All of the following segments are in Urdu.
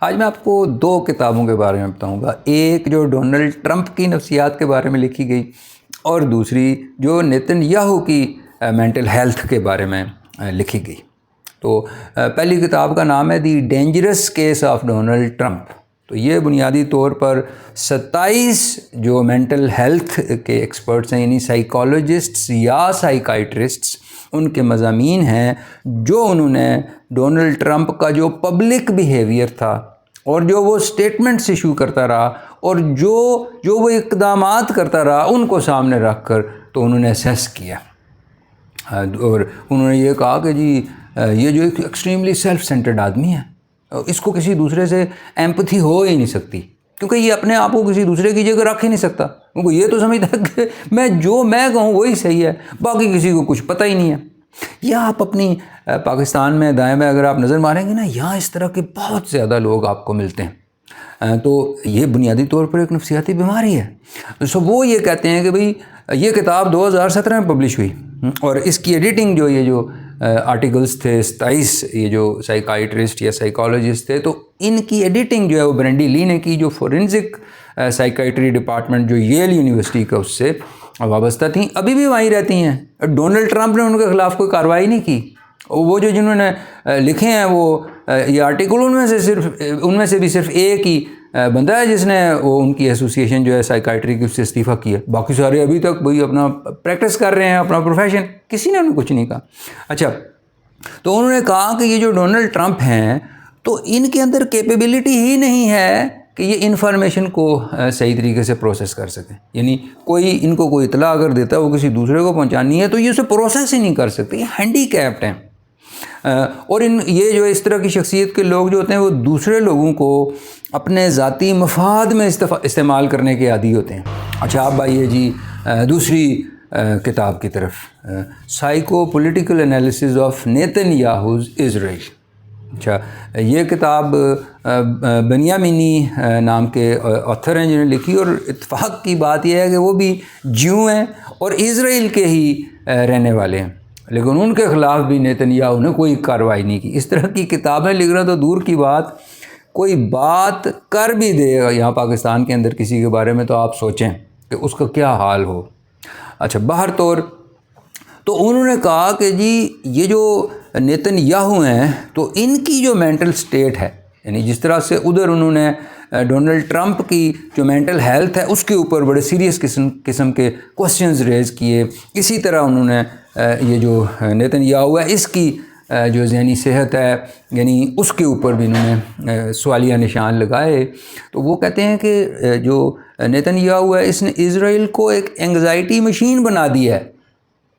آج میں آپ کو دو کتابوں کے بارے میں بتاؤں گا، ایک جو ڈونلڈ ٹرمپ کی نفسیات کے بارے میں لکھی گئی اور دوسری جو نیتن یاہو کی مینٹل ہیلتھ کے بارے میں لکھی گئی۔ تو پہلی کتاب کا نام ہے the dangerous case of Donald Trump. تو یہ بنیادی طور پر 27 جو مینٹل ہیلتھ کے ایکسپرٹس ہیں، یعنی سائیکالوجسٹس یا سائیکائٹرسٹس، ان کے مضامین ہیں جو انہوں نے ڈونلڈ ٹرمپ کا جو پبلک بیہیویئر تھا اور جو وہ سٹیٹمنٹس ایشو کرتا رہا اور جو وہ اقدامات کرتا رہا ان کو سامنے رکھ کر تو انہوں نے اسیس کیا، اور انہوں نے یہ کہا کہ جی یہ جو ایک ایکسٹریملی سیلف سینٹرڈ آدمی ہے، اس کو کسی دوسرے سے ایمپتھی ہو ہی نہیں سکتی، کیونکہ یہ اپنے آپ کو کسی دوسرے کی جگہ رکھ ہی نہیں سکتا، کیونکہ یہ تو سمجھتا ہے کہ میں کہوں وہی صحیح ہے، باقی کسی کو کچھ پتہ ہی نہیں ہے۔ یا آپ اپنی پاکستان میں دائیں میں اگر آپ نظر ماریں گے نا، یہاں اس طرح کے بہت زیادہ لوگ آپ کو ملتے ہیں، تو یہ بنیادی طور پر ایک نفسیاتی بیماری ہے۔ سو وہ یہ کہتے ہیں کہ بھئی یہ کتاب 2017 میں پبلش ہوئی اور اس کی ایڈیٹنگ جو یہ جو آرٹیکلز تھے 27 یہ جو سائیکائٹرسٹ یا سائیکالوجسٹ تھے، تو ان کی ایڈیٹنگ جو ہے وہ برینڈی لی نے کی، جو فورینزک سائیکائٹری ڈپارٹمنٹ جو ییل یونیورسٹی کا اس سے وابستہ تھیں، ابھی بھی وہیں رہتی ہیں۔ ڈونلڈ ٹرمپ نے ان کے خلاف کوئی کارروائی نہیں کی۔ وہ جو جنہوں نے لکھے ہیں وہ یہ آرٹیکل ان میں سے بھی صرف ایک ہی بندہ ہے جس نے وہ ان کی ایسوسیشن جو ہے سائیکائٹری کی اس سے استعفیٰ کیا، باقی سارے ابھی تک وہی اپنا پریکٹس کر رہے ہیں، اپنا پروفیشن، کسی نے انہیں کچھ نہیں کہا۔ اچھا، تو انہوں نے کہا کہ یہ جو ڈونلڈ ٹرمپ ہیں تو ان کے اندر کیپیبلٹی ہی نہیں ہے کہ یہ انفارمیشن کو صحیح طریقے سے پروسیس کر سکیں، یعنی ان کو کوئی اطلاع اگر دیتا ہے وہ کسی دوسرے کو پہنچانی ہے تو یہ اسے پروسیس ہی نہیں کر سکتے، یہ ہینڈی کیپڈ ہیں۔ اور یہ جو اس طرح کی شخصیت کے لوگ جو ہوتے ہیں وہ دوسرے لوگوں کو اپنے ذاتی مفاد میں استعمال کرنے کے عادی ہوتے ہیں۔ اچھا، آپ آئیے جی دوسری کتاب کی طرف، psycho political analysis of Netanyahu's Israel. اچھا، یہ کتاب بنیامینی نام کے آتھر ہیں جنہوں نے لکھی، اور اتفاق کی بات یہ ہے کہ وہ بھی جیو ہیں اور اسرائیل کے ہی رہنے والے ہیں، لیکن ان کے خلاف بھی نیتن یاہو نے کوئی کارروائی نہیں کی۔ اس طرح کی کتابیں لکھ رہا تو دور کی بات، کوئی بات کر بھی دے گا یہاں پاکستان کے اندر کسی کے بارے میں تو آپ سوچیں کہ اس کا کیا حال ہو۔ اچھا، باہر طور تو انہوں نے کہا کہ جی یہ جو نیتن یاہو ہیں تو ان کی جو مینٹل سٹیٹ ہے، یعنی جس طرح سے ادھر انہوں نے ڈونلڈ ٹرمپ کی جو مینٹل ہیلتھ ہے اس کے اوپر بڑے سیریس قسم کے کوسچنز ریز کیے، اسی طرح انہوں نے یہ جو نیتن یاہو ہے اس کی جو ذہنی صحت ہے یعنی اس کے اوپر بھی انہوں نے سوالیہ نشان لگائے۔ تو وہ کہتے ہیں کہ جو نیتن یاہو ہے اس نے اسرائیل کو ایک انگزائٹی مشین بنا دیا ہے۔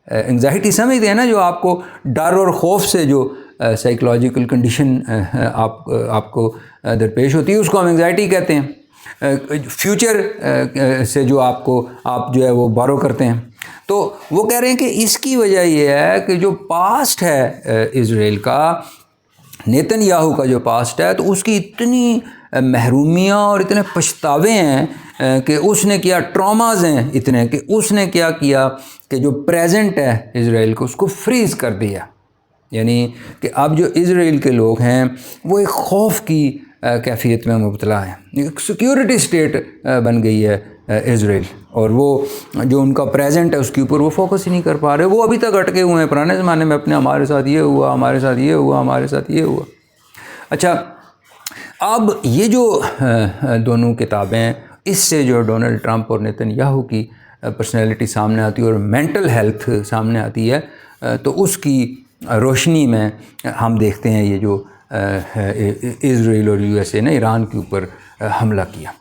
انگزائٹی سمجھتے ہیں نا، جو آپ کو ڈر اور خوف سے جو سائیکولوجیکل کنڈیشن آپ کو درپیش ہوتی ہے اس کو ہم انگزائٹی کہتے ہیں۔ فیوچر سے جو آپ جو ہے وہ بارو کرتے ہیں، تو وہ کہہ رہے ہیں کہ اس کی وجہ یہ ہے کہ جو پاسٹ ہے اسرائیل کا، نیتن یاہو کا جو پاسٹ ہے، تو اس کی اتنی محرومیاں اور اتنے پچھتاوے ہیں کہ اس نے کیا، ٹراماز ہیں اتنے کہ اس نے کیا کیا کہ جو پریزنٹ ہے اسرائیل کو اس کو فریز کر دیا، یعنی کہ اب جو اسرائیل کے لوگ ہیں وہ ایک خوف کی کیفیت میں مبتلا ہیں، ایک سیکیورٹی سٹیٹ بن گئی ہے اسرائیل، اور وہ جو ان کا پریزنٹ ہے اس کے اوپر وہ فوکس ہی نہیں کر پا رہے، وہ ابھی تک اٹکے ہوئے ہیں پرانے زمانے میں اپنے، ہمارے ساتھ یہ ہوا، ہمارے ساتھ یہ ہوا، ہمارے ساتھ یہ ہوا۔ اچھا، اب یہ جو دونوں کتابیں، اس سے جو ڈونلڈ ٹرمپ اور نیتن یاہو کی پرسنالٹی سامنے آتی ہے اور مینٹل ہیلتھ سامنے آتی ہے، تو اس کی روشنی میں ہم دیکھتے ہیں یہ جو اسرائیل اور یو ایس اے نے ایران کے اوپر حملہ کیا۔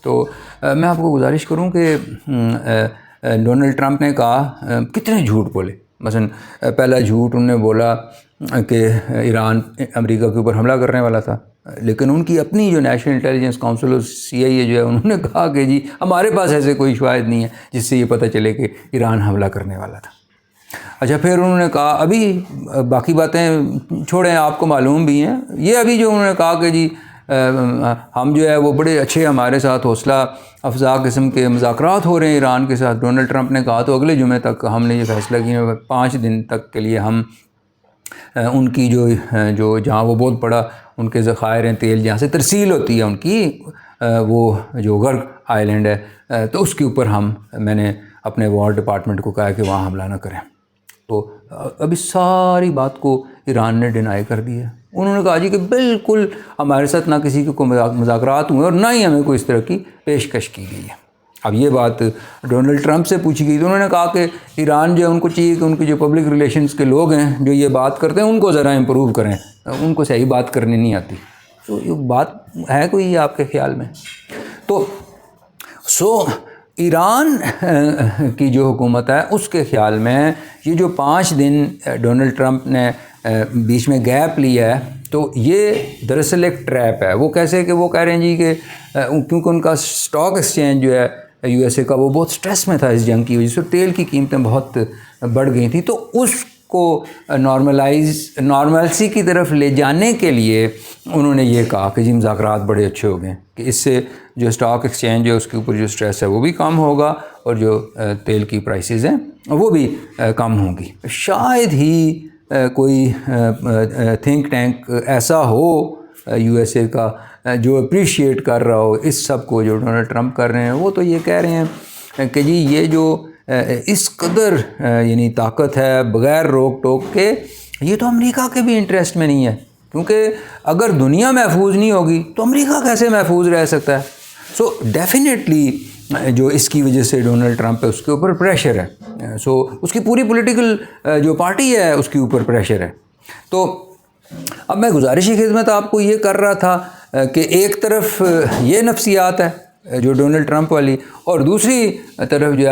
تو میں آپ کو گزارش کروں کہ ڈونلڈ ٹرمپ نے کہا کتنے جھوٹ بولے۔ مثلا پہلا جھوٹ انہوں نے بولا کہ ایران امریکہ کے اوپر حملہ کرنے والا تھا، لیکن ان کی اپنی جو نیشنل انٹیلیجنس کاؤنسل اور CIA جو ہے انہوں نے کہا کہ جی ہمارے پاس ایسے کوئی شواہد نہیں ہے جس سے یہ پتہ چلے کہ ایران حملہ کرنے والا تھا۔ اچھا، پھر انہوں نے کہا، ابھی باقی باتیں چھوڑیں، آپ کو معلوم بھی ہیں، یہ ابھی جو انہوں نے کہا کہ جی ہم جو ہے وہ بڑے اچھے، ہمارے ساتھ حوصلہ افزا قسم کے مذاکرات ہو رہے ہیں ایران کے ساتھ۔ ڈونلڈ ٹرمپ نے کہا تو اگلے جمعے تک ہم نے یہ فیصلہ کیا 5 دن تک کے لیے ہم ان کی جو جہاں وہ بہت بڑا ان کے ذخائر ہیں تیل جہاں سے ترسیل ہوتی ہے ان کی وہ جو غرق آئی لینڈ ہے تو اس کے اوپر میں نے اپنے وار ڈپارٹمنٹ کو کہا کہ وہاں حملہ نہ کریں. تو ابھی ساری بات کو ایران نے ڈینائی کر دی ہے. انہوں نے کہا جی کہ بالکل ہمارے ساتھ نہ کسی کے کوئی مذاکرات ہوئے اور نہ ہی ہمیں کوئی اس طرح کی پیشکش کی گئی ہے. اب یہ بات ڈونلڈ ٹرمپ سے پوچھی گئی تو انہوں نے کہا کہ ایران جو ان کو چاہیے کہ ان کے جو پبلک ریلیشنز کے لوگ ہیں جو یہ بات کرتے ہیں ان کو ذرا امپروو کریں, ان کو صحیح بات کرنی نہیں آتی. تو یہ بات ہے کوئی آپ کے خیال میں؟ تو ایران کی جو حکومت ہے اس کے خیال میں یہ جو 5 دن ڈونلڈ ٹرمپ نے بیچ میں گیپ لیا ہے تو یہ دراصل ایک ٹریپ ہے. وہ کیسے کہ وہ کہہ رہے ہیں جی کہ کیونکہ ان کا اسٹاک ایکسچینج جو ہے یو ایس اے کا وہ بہت سٹریس میں تھا اس جنگ کی وجہ سے, تیل کی قیمتیں بہت بڑھ گئی تھیں, تو اس کو نارملسی کی طرف لے جانے کے لیے انہوں نے یہ کہا کہ جی مذاکرات بڑے اچھے ہو گئے کہ اس سے جو اسٹاک ایکسچینج ہے اس کے اوپر جو سٹریس ہے وہ بھی کم ہوگا اور جو تیل کی پرائسز ہیں وہ بھی کم ہوں گی. شاید ہی کوئی تھنک ٹینک ایسا ہو یو ایس اے کا جو اپریشیٹ کر رہا ہو اس سب کو جو ڈونلڈ ٹرمپ کر رہے ہیں. وہ تو یہ کہہ رہے ہیں کہ جی یہ جو اس قدر یعنی طاقت ہے بغیر روک ٹوک کے, یہ تو امریکہ کے بھی انٹرسٹ میں نہیں ہے, کیونکہ اگر دنیا محفوظ نہیں ہوگی تو امریکہ کیسے محفوظ رہ سکتا ہے. سو ڈیفینیٹلی جو اس کی وجہ سے ڈونلڈ ٹرمپ ہے اس کے اوپر پریشر ہے. سو اس کی پوری پولیٹیکل جو پارٹی ہے اس کے اوپر پریشر ہے. تو اب میں گزارشی خدمت آپ کو یہ کر رہا تھا کہ ایک طرف یہ نفسیات ہے جو ڈونلڈ ٹرمپ والی, اور دوسری طرف جو ہے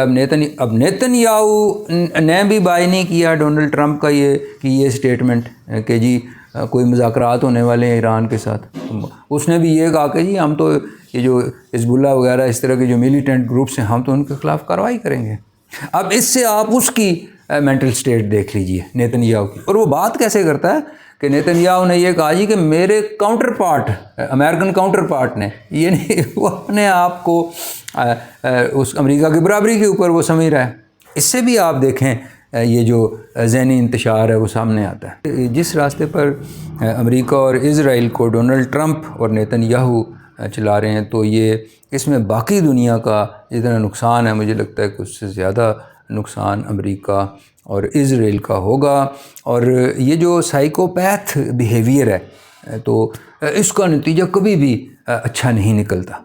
اب نیتن یاہو نے بھی بائی نہیں کیا ڈونلڈ ٹرمپ کا یہ اسٹیٹمنٹ کہ جی کوئی مذاکرات ہونے والے ہیں ایران کے ساتھ. اس نے بھی یہ کہا کہ جی ہم تو یہ جو حزب اللہ وغیرہ اس طرح کے جو ملیٹنٹ گروپس ہیں ہم تو ان کے خلاف کارروائی کریں گے. اب اس سے آپ اس کی مینٹل سٹیٹ دیکھ لیجئے نیتن یاہو کی. اور وہ بات کیسے کرتا ہے کہ نیتن یاہو نے یہ کہا جی کہ میرے counter part American counter part نے یعنی وہ اپنے آپ کو اس امریکہ کی برابری کے اوپر وہ سمجھ رہا ہے. اس سے بھی آپ دیکھیں یہ جو ذہنی انتشار ہے وہ سامنے آتا ہے. جس راستے پر امریکہ اور اسرائیل کو ڈونلڈ ٹرمپ اور نیتن یاہو چلا رہے ہیں تو یہ اس میں باقی دنیا کا جتنا نقصان ہے مجھے لگتا ہے کہ اس سے زیادہ نقصان امریکہ اور اسرائیل کا ہوگا. اور یہ جو سائیکوپیتھ بیہیویئر ہے تو اس کا نتیجہ کبھی بھی اچھا نہیں نکلتا.